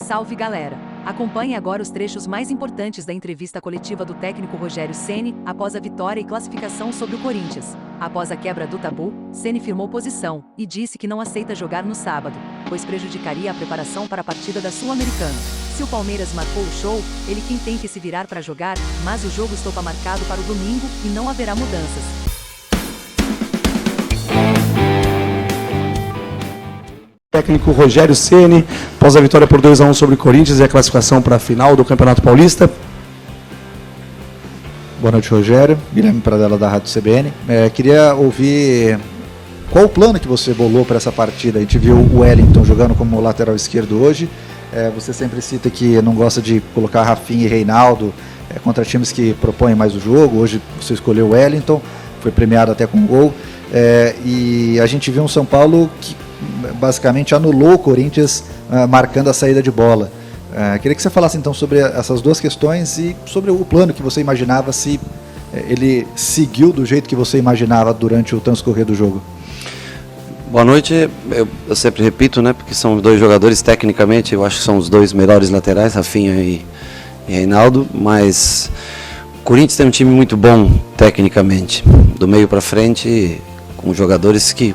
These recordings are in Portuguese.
Salve galera! Acompanhe agora os trechos mais importantes da entrevista coletiva do técnico Rogério Ceni, após a vitória e classificação sobre o Corinthians. Após a quebra do tabu, Ceni firmou posição e disse que não aceita jogar no sábado, pois prejudicaria a preparação para a partida da Sul-Americana. Se o Palmeiras marcou o show, ele quem tem que se virar para jogar, mas o jogo está marcado para o domingo e não haverá mudanças. Técnico Rogério Ceni, após a vitória por 2-1 sobre o Corinthians e a classificação para a final do Campeonato Paulista. Boa noite, Rogério. Guilherme Pradella, da Rádio CBN. Queria ouvir qual o plano que você bolou para essa partida. A gente viu o Wellington jogando como lateral esquerdo hoje. Você sempre cita que não gosta de colocar Rafinha e Reinaldo contra times que propõem mais o jogo. Hoje você escolheu o Wellington, foi premiado até com gol. E a gente viu um São Paulo que basicamente anulou o Corinthians marcando a saída de bola. Queria que você falasse então sobre essas duas questões e sobre o plano que você imaginava, se ele seguiu do jeito que você imaginava durante o transcorrer do jogo. Boa noite, eu sempre repito, né, porque são dois jogadores tecnicamente, eu acho que são os dois melhores laterais, Rafinha e Reinaldo, mas o Corinthians tem um time muito bom tecnicamente, do meio para frente, com jogadores que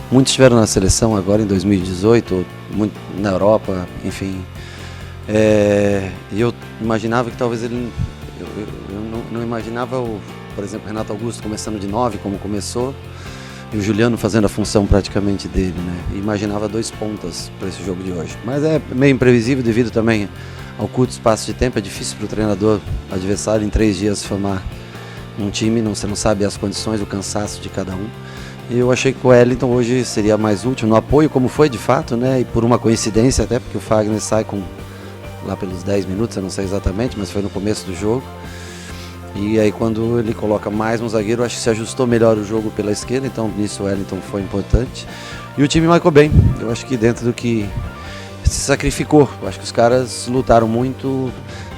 muitos estiveram na seleção agora em 2018, muito na Europa, enfim. E eu imaginava que talvez ele... Eu não imaginava, por exemplo, Renato Augusto começando de 9, como começou, e o Juliano fazendo a função praticamente dele, né? E imaginava 2 pontas para esse jogo de hoje. Mas é meio imprevisível devido também ao curto espaço de tempo. É difícil para o treinador adversário em 3 dias formar um time, você não sabe as condições, o cansaço de cada um. E eu achei que o Wellington hoje seria mais útil no apoio, como foi de fato, né? E por uma coincidência até, porque o Fagner sai lá pelos 10 minutos, eu não sei exatamente, mas foi no começo do jogo. E aí quando ele coloca mais um zagueiro, acho que se ajustou melhor o jogo pela esquerda, então nisso o Wellington foi importante. E o time marcou bem, eu acho que dentro do que se sacrificou, eu acho que os caras lutaram muito,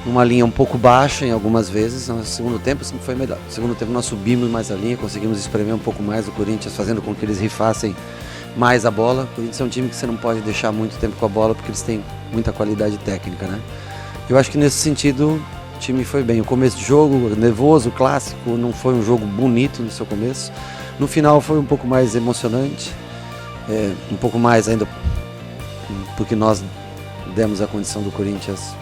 numa linha um pouco baixa em algumas vezes. No segundo tempo sempre foi melhor. No segundo tempo nós subimos mais a linha, conseguimos espremer um pouco mais o Corinthians, fazendo com que eles rifassem mais a bola. O Corinthians é um time que você não pode deixar muito tempo com a bola, porque eles têm muita qualidade técnica, né? Eu acho que nesse sentido o time foi bem. O começo de jogo, nervoso, clássico, não foi um jogo bonito no seu começo. No final foi um pouco mais emocionante, um pouco mais ainda, porque nós demos a condição do Corinthians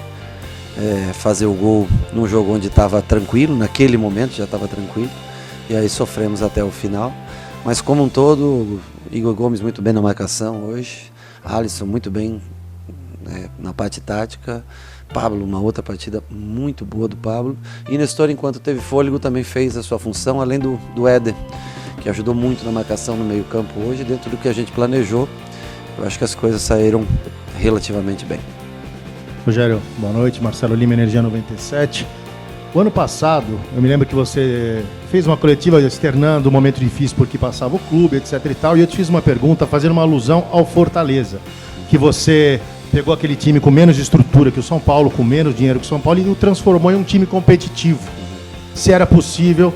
fazer o gol num jogo onde estava tranquilo, naquele momento já estava tranquilo, e aí sofremos até o final. Mas como um todo, Igor Gomes muito bem na marcação hoje, Alisson muito bem na parte tática, Pablo uma outra partida muito boa do Pablo, e Nestor, enquanto teve fôlego, também fez a sua função, além do Éder, que ajudou muito na marcação no meio campo hoje, dentro do que a gente planejou. Eu acho que as coisas saíram relativamente bem. Rogério, boa noite. Marcelo Lima, Energia 97. O ano passado, eu me lembro que você fez uma coletiva externando um momento difícil porque passava o clube, etc e tal, e eu te fiz uma pergunta fazendo uma alusão ao Fortaleza, que você pegou aquele time com menos estrutura que o São Paulo, com menos dinheiro que o São Paulo, e o transformou em um time competitivo. Se era possível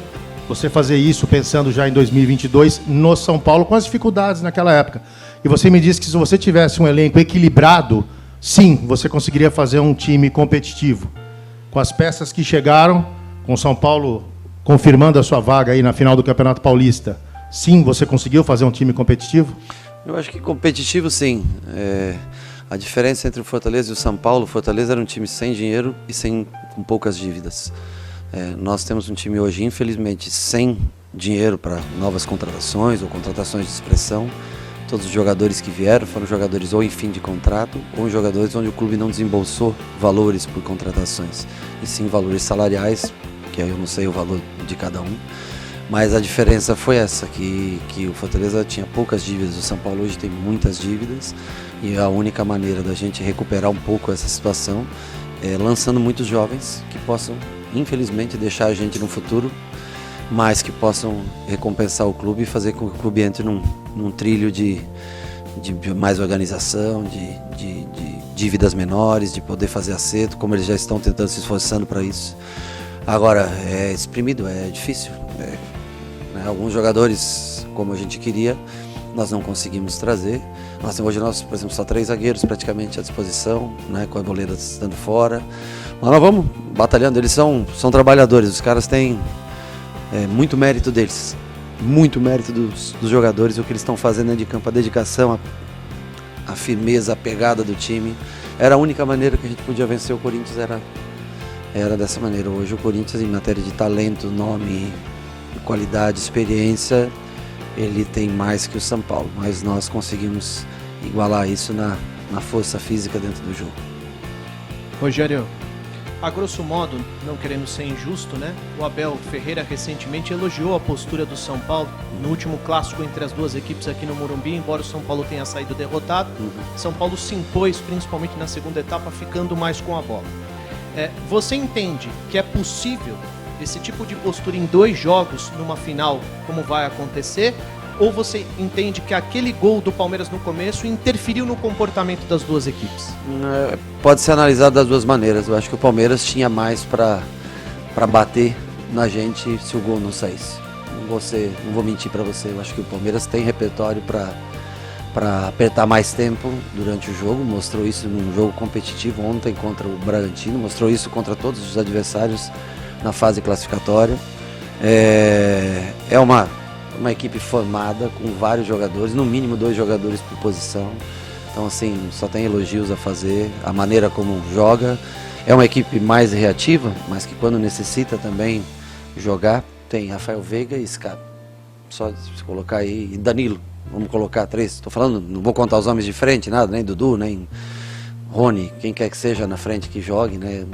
você fazer isso pensando já em 2022 no São Paulo, com as dificuldades naquela época. E você me disse que se você tivesse um elenco equilibrado, sim, você conseguiria fazer um time competitivo. Com as peças que chegaram, com o São Paulo confirmando a sua vaga aí na final do Campeonato Paulista, sim, você conseguiu fazer um time competitivo? Eu acho que competitivo, sim. A diferença entre o Fortaleza e o São Paulo, o Fortaleza era um time sem dinheiro e com poucas dívidas. Nós temos um time hoje, infelizmente, sem dinheiro para novas contratações ou contratações de expressão. Todos os jogadores que vieram foram jogadores ou em fim de contrato, ou jogadores onde o clube não desembolsou valores por contratações, e sim valores salariais, que aí eu não sei o valor de cada um. Mas a diferença foi essa, que o Fortaleza tinha poucas dívidas, o São Paulo hoje tem muitas dívidas, e a única maneira da gente recuperar um pouco essa situação é lançando muitos jovens que possam, infelizmente, deixar a gente no futuro, mas que possam recompensar o clube e fazer com que o clube entre num trilho de mais organização, de dívidas menores, de poder fazer acerto, como eles já estão tentando, se esforçando para isso. Agora, é exprimido, é difícil. Alguns jogadores, como a gente queria, nós não conseguimos trazer. Hoje nós, por exemplo, só 3 zagueiros praticamente à disposição, né, com a Arboleda estando fora. Mas nós vamos batalhando, eles são trabalhadores, os caras têm muito mérito deles, muito mérito dos jogadores, o que eles estão fazendo dentro de campo, a dedicação, a firmeza, a pegada do time. Era a única maneira que a gente podia vencer o Corinthians, era dessa maneira. Hoje o Corinthians, em matéria de talento, nome, qualidade, experiência, ele tem mais que o São Paulo, mas nós conseguimos igualar isso na força física dentro do jogo. Rogério, a grosso modo, não querendo ser injusto, né? O Abel Ferreira recentemente elogiou a postura do São Paulo no último clássico entre as duas equipes aqui no Morumbi, embora o São Paulo tenha saído derrotado. São Paulo se impôs, principalmente na segunda etapa, ficando mais com a bola. Você entende que é possível esse tipo de postura em 2 jogos numa final, como vai acontecer? Ou você entende que aquele gol do Palmeiras no começo interferiu no comportamento das duas equipes? Pode ser analisado das duas maneiras. Eu acho que o Palmeiras tinha mais para bater na gente se o gol não saísse. Não vou mentir para você. Eu acho que o Palmeiras tem repertório para apertar mais tempo durante o jogo. Mostrou isso num jogo competitivo ontem contra o Bragantino. Mostrou isso contra todos os adversários na fase classificatória. É uma equipe formada com vários jogadores, no mínimo 2 jogadores por posição. Então, assim, só tem elogios a fazer, a maneira como joga. É uma equipe mais reativa, mas que quando necessita também jogar, tem Rafael Veiga e Scarpa. Só se colocar aí, e Danilo, vamos colocar 3. Estou falando, não vou contar os homens de frente, nada, nem Dudu, nem Rony, quem quer que seja na frente que jogue, né?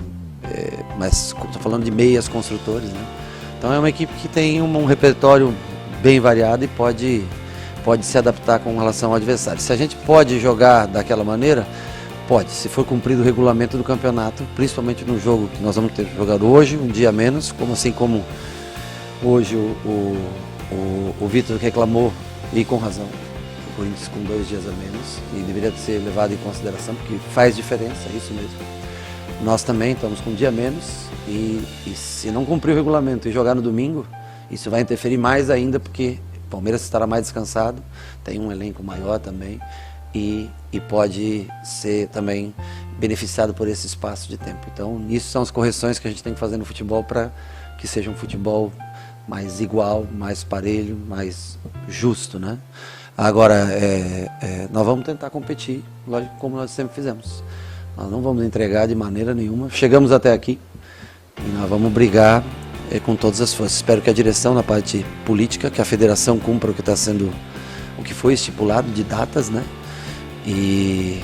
Mas estou falando de meias construtores, né? Então é uma equipe que tem um repertório bem variado e pode se adaptar com relação ao adversário. Se a gente pode jogar daquela maneira, pode, se for cumprido o regulamento do campeonato, principalmente no jogo que nós vamos ter jogado hoje, um dia a menos, como hoje o Vitor reclamou, e com razão, o Corinthians com 2 dias a menos, e deveria ser levado em consideração, porque faz diferença, é isso mesmo. Nós também estamos com um dia a menos, e se não cumprir o regulamento e jogar no domingo, isso vai interferir mais ainda, porque o Palmeiras estará mais descansado, tem um elenco maior também, e pode ser também beneficiado por esse espaço de tempo. Então, isso são as correções que a gente tem que fazer no futebol para que seja um futebol mais igual, mais parelho, mais justo, né? Agora, nós vamos tentar competir, lógico, como nós sempre fizemos. Nós não vamos entregar de maneira nenhuma. Chegamos até aqui e nós vamos brigar com todas as forças. Espero que a direção na parte política, que a federação cumpra o que foi estipulado de datas, né? E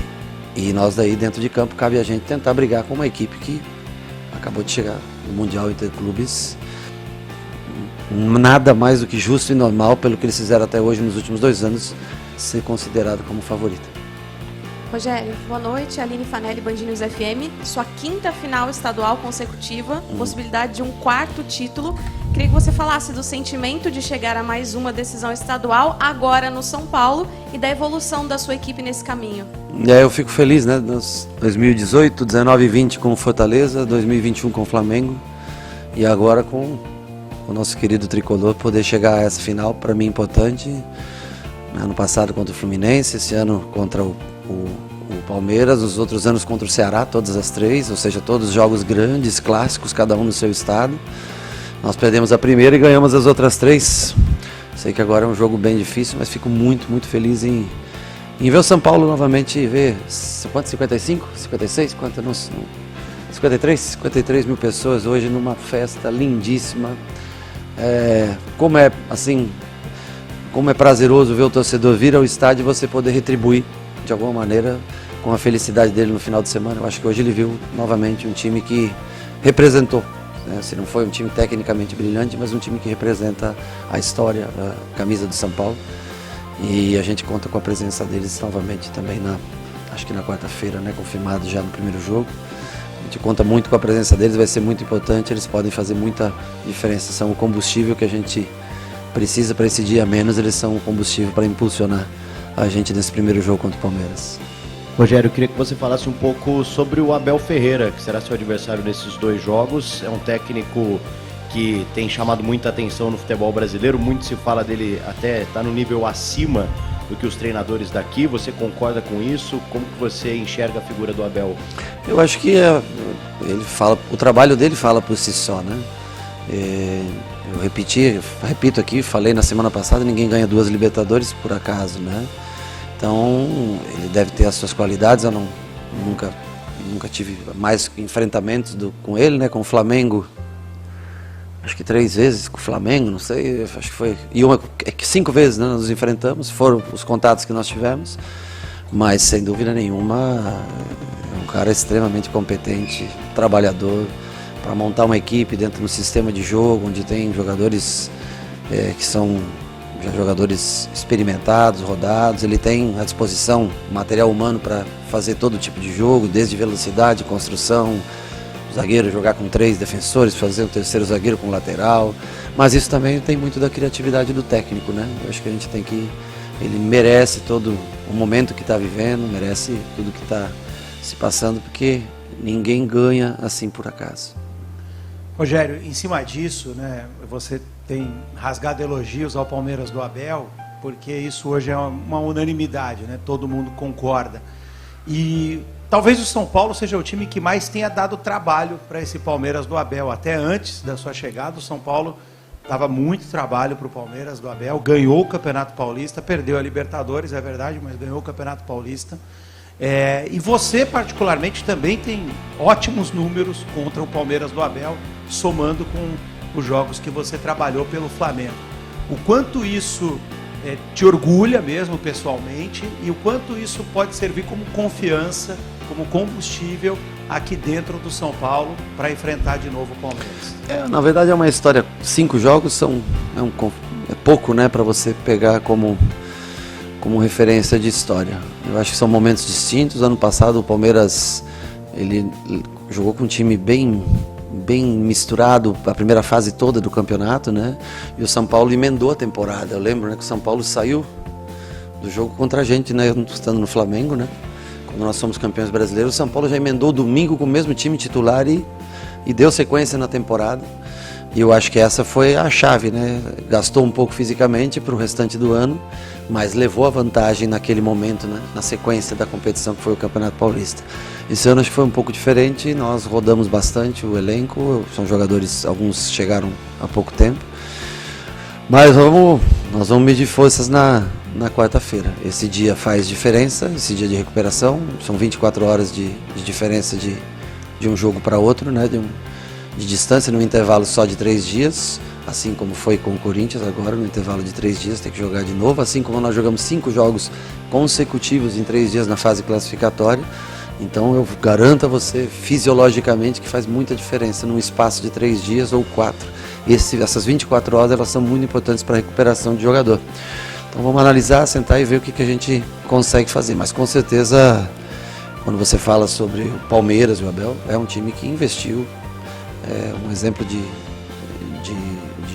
nós daí dentro de campo cabe a gente tentar brigar com uma equipe que acabou de chegar no Mundial Interclubes. Nada mais do que justo e normal, pelo que eles fizeram até hoje nos últimos 2 anos, ser considerado como favorita. Rogério, boa noite. Aline Fanelli, Band News FM. Sua 5ª final estadual consecutiva, possibilidade de um 4º título. Queria que você falasse do sentimento de chegar a mais uma decisão estadual, agora no São Paulo, e da evolução da sua equipe nesse caminho. Eu fico feliz, né? 2018, 19 e 20 com o Fortaleza, 2021 com o Flamengo, e agora com o nosso querido tricolor, poder chegar a essa final, para mim, importante. Ano passado contra o Fluminense, esse ano contra o Palmeiras, os outros anos contra o Ceará, todas as 3, ou seja, todos jogos grandes, clássicos, cada um no seu estado. Nós perdemos a primeira e ganhamos as outras 3. Sei que agora é um jogo bem difícil, mas fico muito, muito feliz em ver o São Paulo novamente e ver quanto, 55, 56, quanto, não, 53 mil pessoas hoje numa festa lindíssima. Como é prazeroso ver o torcedor vir ao estádio e você poder retribuir de alguma maneira com a felicidade dele no final de semana. Eu acho que hoje ele viu novamente um time que representou, né? Se não foi um time tecnicamente brilhante, mas um time que representa a história, a camisa do São Paulo, e a gente conta com a presença deles novamente também acho que na quarta-feira, né? Confirmado já no primeiro jogo. A gente conta muito com a presença deles, vai ser muito importante, eles podem fazer muita diferença, são o combustível que a gente precisa para esse dia a menos, eles são o combustível para impulsionar a gente nesse primeiro jogo contra o Palmeiras. Rogério, eu queria que você falasse um pouco sobre o Abel Ferreira, que será seu adversário nesses 2 jogos. É um técnico que tem chamado muita atenção no futebol brasileiro, muito se fala dele, até está no nível acima do que os treinadores daqui. Você concorda com isso? Como que você enxerga a figura do Abel? Eu acho que ele fala, o trabalho dele fala por si só, né? Eu repito aqui, falei na semana passada, ninguém ganha 2 Libertadores por acaso, né? Então, ele deve ter as suas qualidades. Eu nunca tive mais enfrentamentos com ele, né? Com o Flamengo, acho que 3 vezes com o Flamengo, não sei, acho que foi, e 5 vezes, né, nós nos enfrentamos, foram os contatos que nós tivemos, mas sem dúvida nenhuma é um cara extremamente competente, trabalhador, para montar uma equipe dentro de um sistema de jogo, onde tem jogadores que são já jogadores experimentados, rodados. Ele tem à disposição material humano para fazer todo tipo de jogo, desde velocidade, construção, o zagueiro jogar com 3 defensores, fazer um terceiro zagueiro com lateral, mas isso também tem muito da criatividade do técnico, né? Eu acho que a gente tem que... Ele merece todo o momento que está vivendo, merece tudo que está se passando, porque ninguém ganha assim por acaso. Rogério, em cima disso, né, você tem rasgado elogios ao Palmeiras do Abel, porque isso hoje é uma unanimidade, né? Todo mundo concorda. E talvez o São Paulo seja o time que mais tenha dado trabalho para esse Palmeiras do Abel. Até antes da sua chegada, o São Paulo dava muito trabalho para o Palmeiras do Abel, ganhou o Campeonato Paulista, perdeu a Libertadores, é verdade, mas ganhou o Campeonato Paulista. E você, particularmente, também tem ótimos números contra o Palmeiras do Abel, somando com os jogos que você trabalhou pelo Flamengo. O quanto isso te orgulha mesmo pessoalmente e o quanto isso pode servir como confiança, como combustível aqui dentro do São Paulo para enfrentar de novo o Palmeiras? Na verdade é uma história, 5 jogos é pouco, né, para você pegar como referência de história. Eu acho que são momentos distintos. Ano passado o Palmeiras ele jogou com um time bem misturado a primeira fase toda do campeonato, né? E o São Paulo emendou a temporada. Eu lembro, né, que o São Paulo saiu do jogo contra a gente, né, estando no Flamengo, né? Quando nós somos campeões brasileiros, o São Paulo já emendou o domingo com o mesmo time titular e deu sequência na temporada. E eu acho que essa foi a chave, né? Gastou um pouco fisicamente para o restante do ano, mas levou a vantagem naquele momento, né? Na sequência da competição que foi o Campeonato Paulista. Esse ano acho que foi um pouco diferente, nós rodamos bastante o elenco, são jogadores, alguns chegaram há pouco tempo, mas nós vamos medir forças na quarta-feira. Esse dia faz diferença, esse dia de recuperação, são 24 horas de diferença de um jogo para outro, né? De distância, num intervalo só de 3 dias, assim como foi com o Corinthians agora, no intervalo de 3 dias tem que jogar de novo, assim como nós jogamos 5 jogos consecutivos em 3 dias na fase classificatória. Então eu garanto a você, fisiologicamente, que faz muita diferença num espaço de 3 dias ou 4. Essas 24 horas elas são muito importantes para a recuperação do jogador. Então vamos analisar, sentar e ver o que a gente consegue fazer. Mas com certeza, quando você fala sobre o Palmeiras e o Abel, é um time que investiu, um exemplo de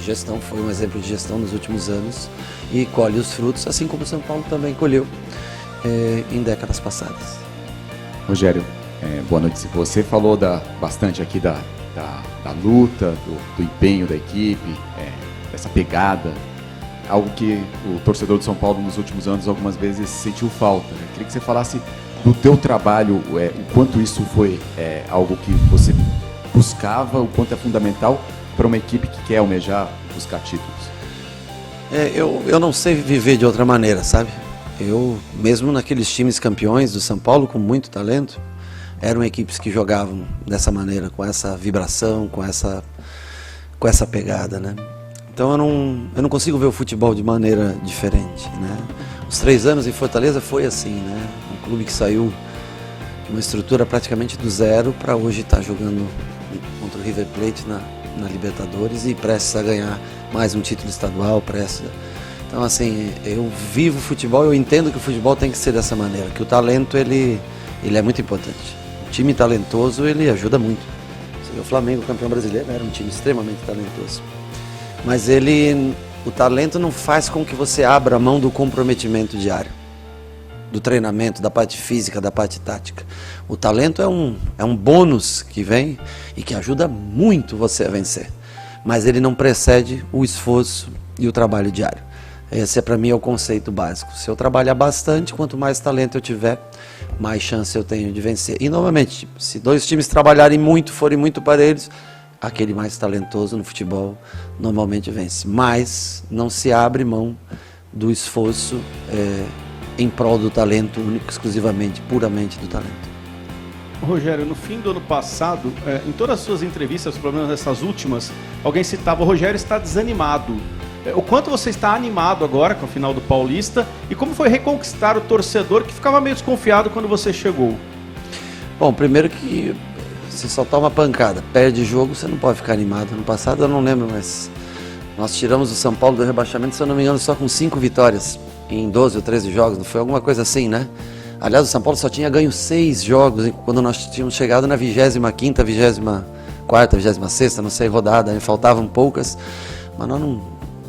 gestão, foi um exemplo de gestão nos últimos anos e colhe os frutos, assim como o São Paulo também colheu em décadas passadas. Rogério, boa noite. Você falou bastante aqui da luta, do empenho da equipe, dessa pegada, algo que o torcedor do São Paulo nos últimos anos algumas vezes sentiu falta, né? Queria que você falasse do teu trabalho, o quanto isso foi algo que você buscava, o quanto é fundamental para uma equipe que quer almejar buscar títulos. Eu não sei viver de outra maneira, sabe? Eu, mesmo naqueles times campeões do São Paulo, com muito talento, eram equipes que jogavam dessa maneira, com essa vibração, com essa pegada, né? Então eu não consigo ver o futebol de maneira diferente, né? Os 3 anos em Fortaleza foi assim, né? Um clube que saiu de uma estrutura praticamente do zero para hoje estar jogando contra o River Plate na Libertadores e prestes a ganhar mais um título estadual, Então, assim, eu vivo futebol, eu entendo que o futebol tem que ser dessa maneira, que o talento, ele é muito importante. O time talentoso, ele ajuda muito. O Flamengo, campeão brasileiro, era um time extremamente talentoso. Mas o talento não faz com que você abra a mão do comprometimento diário, do treinamento, da parte física, da parte tática. O talento é um bônus que vem e que ajuda muito você a vencer. Mas ele não precede o esforço e o trabalho diário. Esse para mim é o conceito básico. Se eu trabalhar bastante, quanto mais talento eu tiver, mais chance eu tenho de vencer. E novamente, se dois times trabalharem muito, forem muito parelhos, aquele mais talentoso no futebol normalmente vence. Mas não se abre mão do esforço em prol do talento, único, exclusivamente, puramente do talento. Rogério, no fim do ano passado, em todas as suas entrevistas, pelo menos nessas últimas, alguém citava: o Rogério está desanimado. O quanto você está animado agora com a final do Paulista e como foi reconquistar o torcedor que ficava meio desconfiado quando você chegou? Bom, primeiro que se soltar uma pancada, perde jogo, você não pode ficar animado. Ano passado eu não lembro, mas nós tiramos o São Paulo do rebaixamento, se eu não me engano, só com 5 vitórias em 12 ou 13 jogos, não foi alguma coisa assim, né? Aliás, o São Paulo só tinha ganho 6 jogos quando nós tínhamos chegado na 25ª, 24ª, 26ª, não sei, rodada, aí faltavam poucas, mas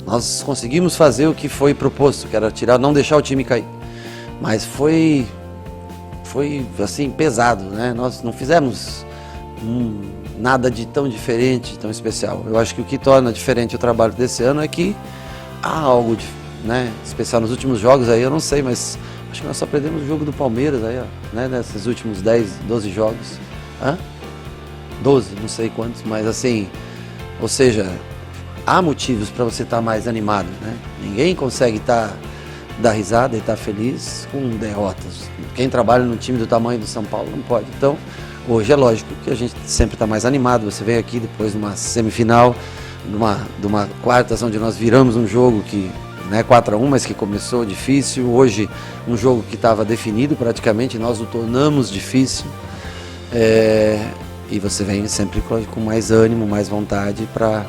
nós conseguimos fazer o que foi proposto, que era não deixar o time cair. Mas foi assim, pesado, né? Nós não fizemos nada de tão diferente, tão especial. Eu acho que o que torna diferente o trabalho desse ano é que há algo especial nos últimos jogos aí, eu não sei, mas acho que nós só perdemos o jogo do Palmeiras aí, ó, né? Nesses últimos 10, 12 jogos. 12, não sei quantos, mas assim, ou seja, há motivos para você estar mais animado, né? Ninguém consegue dar risada e estar feliz com derrotas. Quem trabalha no time do tamanho do São Paulo não pode. Então, hoje é lógico que a gente sempre está mais animado. Você vem aqui depois de uma semifinal, de uma quartas, onde nós viramos um jogo que, 4-1, mas que começou difícil. Hoje, um jogo que estava definido praticamente, nós o tornamos difícil. E você vem sempre com mais ânimo, mais vontade para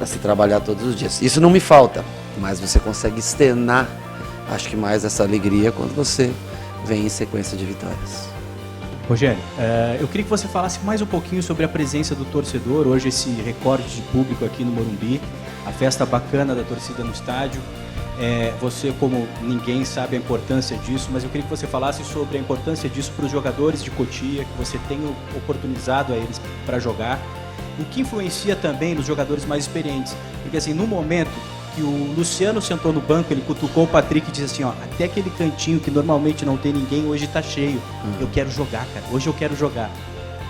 se trabalhar todos os dias. Isso não me falta, mas você consegue externar, acho que mais essa alegria quando você vem em sequência de vitórias. Rogério, eu queria que você falasse mais um pouquinho sobre a presença do torcedor, hoje esse recorde de público aqui no Morumbi, a festa bacana da torcida no estádio. Você, como ninguém, sabe a importância disso, mas eu queria que você falasse sobre a importância disso para os jogadores de Cotia, que você tem oportunizado a eles para jogar, o que influencia também nos jogadores mais experientes. Porque assim, no momento que o Luciano sentou no banco, ele cutucou o Patrick e disse assim, ó, até aquele cantinho que normalmente não tem ninguém, hoje está cheio. Eu quero jogar, cara. Hoje eu quero jogar.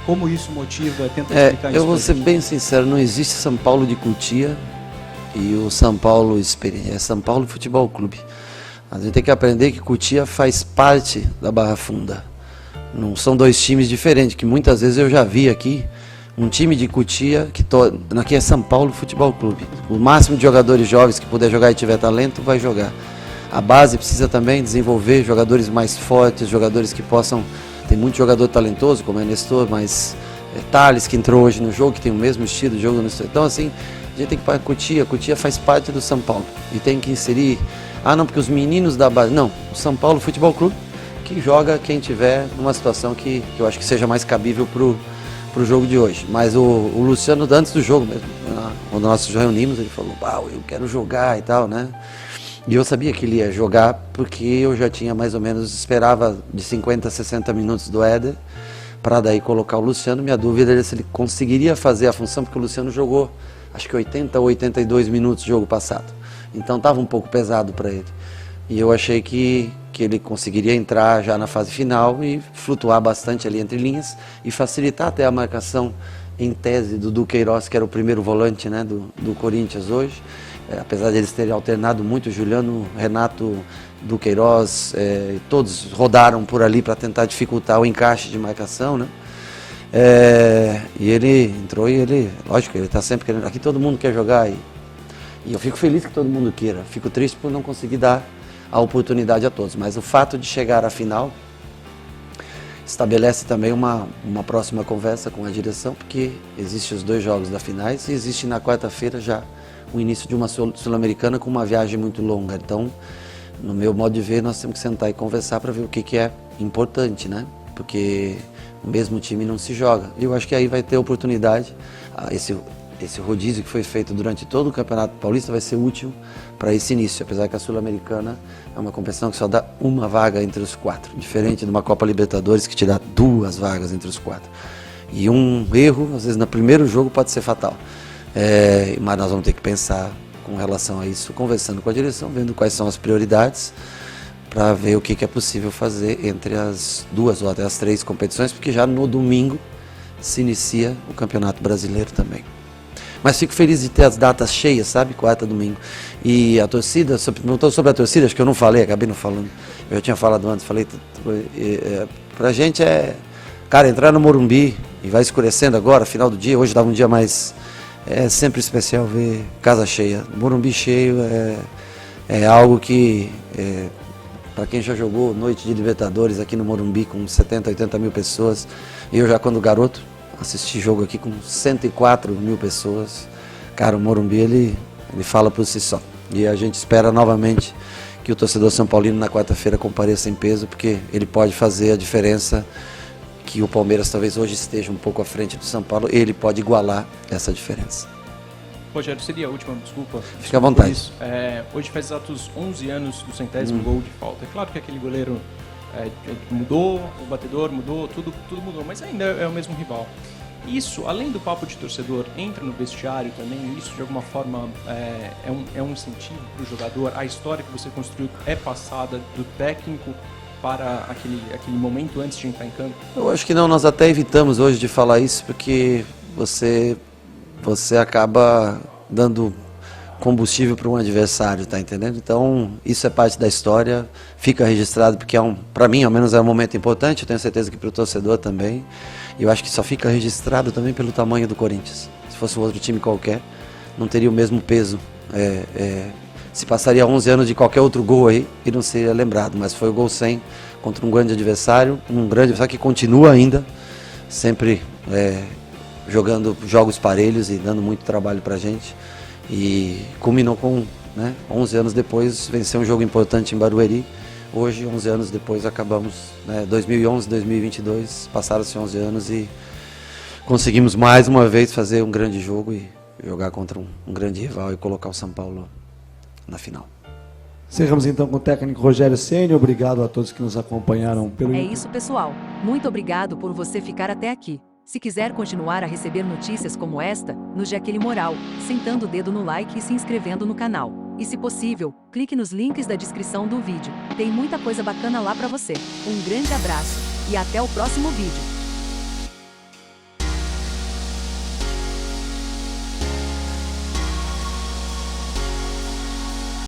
Como isso motiva? Tenta explicar isso. Eu vou ser bem sincero, não existe São Paulo de Cotia e o São Paulo Experiência. É São Paulo Futebol Clube. A gente tem que aprender que Cotia faz parte da Barra Funda. Não são dois times diferentes, que muitas vezes eu já vi aqui. Um time de Cotia, aqui é São Paulo Futebol Clube. O máximo de jogadores jovens que puder jogar e tiver talento, vai jogar. A base precisa também desenvolver jogadores mais fortes, jogadores que possam... Tem muito jogador talentoso, como é Nestor, mas Thales, que entrou hoje no jogo, que tem o mesmo estilo de jogo do Nestor. Então, assim, a gente tem que parar Cotia faz parte do São Paulo. E tem que inserir... não, porque os meninos da base... Não, o São Paulo Futebol Clube, que joga quem tiver numa situação que eu acho que seja mais cabível pro jogo de hoje. Mas o Luciano, antes do jogo mesmo, quando nós nos reunimos, ele falou, eu quero jogar e tal, né? E eu sabia que ele ia jogar porque eu já tinha mais ou menos, esperava de 50 a 60 minutos do Éder, para daí colocar o Luciano. Minha dúvida era se ele conseguiria fazer a função, porque o Luciano jogou, acho que 80 ou 82 minutos do jogo passado. Então estava um pouco pesado para ele. E eu achei que ele conseguiria entrar já na fase final e flutuar bastante ali entre linhas e facilitar até a marcação, em tese, do Duqueiroz, que era o primeiro volante, né, do Corinthians hoje. Apesar de eles terem alternado muito, Juliano, Renato, Duqueiroz, todos rodaram por ali para tentar dificultar o encaixe de marcação, né? E ele entrou e lógico, ele está sempre querendo. Aqui todo mundo quer jogar e eu fico feliz que todo mundo queira. Fico triste por não conseguir dar a oportunidade a todos, mas o fato de chegar à final estabelece também uma próxima conversa com a direção, porque existem os 2 jogos da finais e existe na quarta-feira já o início de uma Sul-Americana com uma viagem muito longa. Então, no meu modo de ver, nós temos que sentar e conversar para ver o que é importante, né? Porque o mesmo time não se joga. E eu acho que aí vai ter oportunidade, esse rodízio que foi feito durante todo o Campeonato Paulista vai ser útil para esse início, apesar que a Sul-Americana é uma competição que só dá uma vaga entre os 4, diferente de uma Copa Libertadores que te dá 2 vagas entre os 4. E um erro, às vezes, no primeiro jogo pode ser fatal. Mas nós vamos ter que pensar com relação a isso, conversando com a direção, vendo quais são as prioridades, para ver o que é possível fazer entre as 2 ou até as 3 competições, porque já no domingo se inicia o Campeonato Brasileiro também. Mas fico feliz de ter as datas cheias, sabe? Quarta, domingo. E a torcida, perguntou sobre a torcida, acho que eu não falei, acabei não falando. Eu já tinha falado antes, falei. Pra gente cara, entrar no Morumbi e vai escurecendo agora, final do dia, hoje dá um dia mais. É sempre especial ver casa cheia. Morumbi cheio é algo que, para quem já jogou noite de Libertadores aqui no Morumbi com 70, 80 mil pessoas, eu já quando garoto assisti jogo aqui com 104 mil pessoas. Cara, o Morumbi ele fala por si só. E a gente espera novamente que o torcedor São Paulino na quarta-feira compareça em peso, porque ele pode fazer a diferença que o Palmeiras talvez hoje esteja um pouco à frente do São Paulo, ele pode igualar essa diferença. Rogério, seria a última, desculpa. Fica à vontade. Hoje faz exatos 11 anos do 100º gol de falta. É claro que aquele goleiro mudou, o batedor mudou, tudo mudou, mas ainda é o mesmo rival. Isso, além do papo de torcedor, entra no vestiário também, isso de alguma forma é um incentivo para o jogador, a história que você construiu é passada do técnico para aquele momento antes de entrar em campo? Eu acho que não, nós até evitamos hoje de falar isso, porque você acaba dando combustível para um adversário, tá entendendo? Então, isso é parte da história, fica registrado, porque para mim, ao menos, é um momento importante, eu tenho certeza que para o torcedor também, e eu acho que só fica registrado também pelo tamanho do Corinthians. Se fosse um outro time qualquer, não teria o mesmo peso. Se passaria 11 anos de qualquer outro gol aí e não seria lembrado, mas foi o gol 100 contra um grande adversário que continua ainda, sempre jogando jogos parelhos e dando muito trabalho pra gente, e culminou com 11 anos depois, vencer um jogo importante em Barueri. Hoje, 11 anos depois, acabamos, 2011, 2022, passaram-se 11 anos e conseguimos mais uma vez fazer um grande jogo e jogar contra um grande rival e colocar o São Paulo na final. Encerramos então com o técnico Rogério Ceni. Obrigado a todos que nos acompanharam pelo É isso, pessoal. Muito obrigado por você ficar até aqui. Se quiser continuar a receber notícias como esta, nos dê aquele moral, sentando o dedo no like e se inscrevendo no canal. E se possível, clique nos links da descrição do vídeo. Tem muita coisa bacana lá pra você. Um grande abraço e até o próximo vídeo.